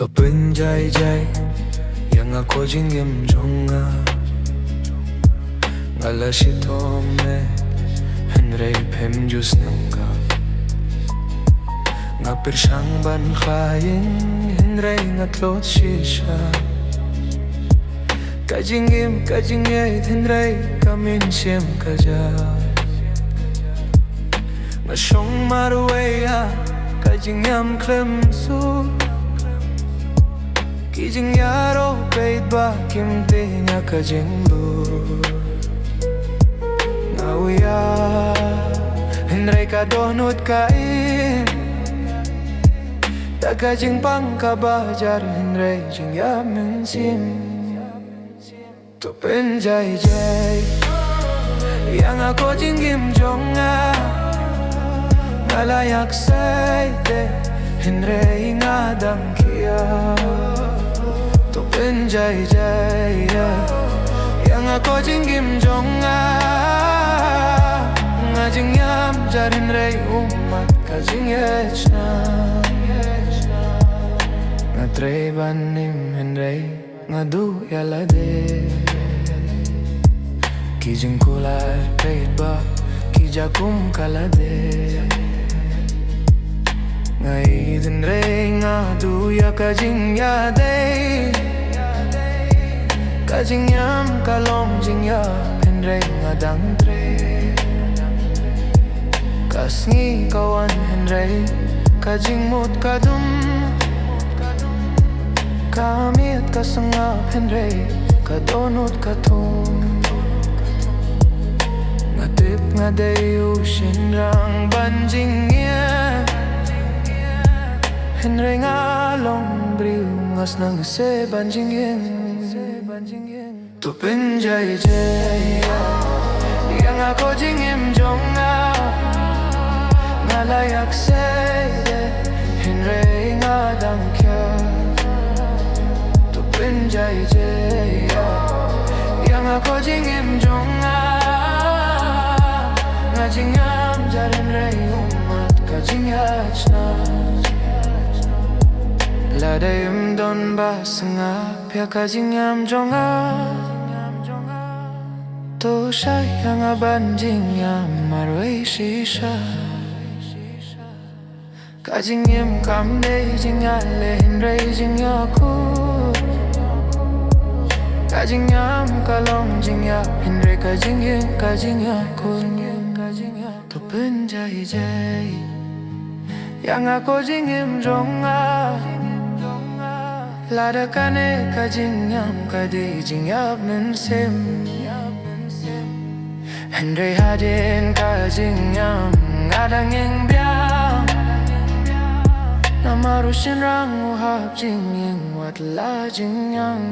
또 빈자이자이 양아 고징임 종아 알라시 톰네 henrei phem jus nungka ngapir sang ban khayin henrei ngatlot shisha kajingim kajingye henrei kamin shem kaja ngashong marweya kajingyam klem su kijing yaro peit ba kim te nya kajing bu ngauya henrei ka donut kain ta kajing pang ka bajar henrei jing ya min sim to pen jai jai yang ako jingim jonga ngalayak say te henrei ngadang kia to pen jai jai yang ako jingim jonga ngajing yam jar henrei umat kajing yechna ngatrei banim henrei ngadu yalade kijing kular peit ba kijakum kalade ngai henrei ngadu ya kajing yade kajing yam kalong jing ya henrei ngadang tre kasngi kawan henrei kajing mut kadum kamit kasangap henrei kadonut katum ngatip ngadayu shinrang banjing ya henrei ngalong briu ngas nang se banjing yen tu penjai jai yang ako jingim jonga ngalayak say henrei ngadang kya tu penjai jai yang ako jingim jonga ngajing am jar henrei umat kajing yachna ladayum don basanga pya kajing am jonga to sayang abanjing am marway shisha kajing yam kam day jing ale henrei jing yaku kajing yam kalong jing ya henrei kajing yaku to penjai jai yang ako jingim jonga lada kane kajing yam kade jing yap men sem henrei hadin kajing yam ngadang ing biang namaru shinrang uhap jing ying wat la jing yang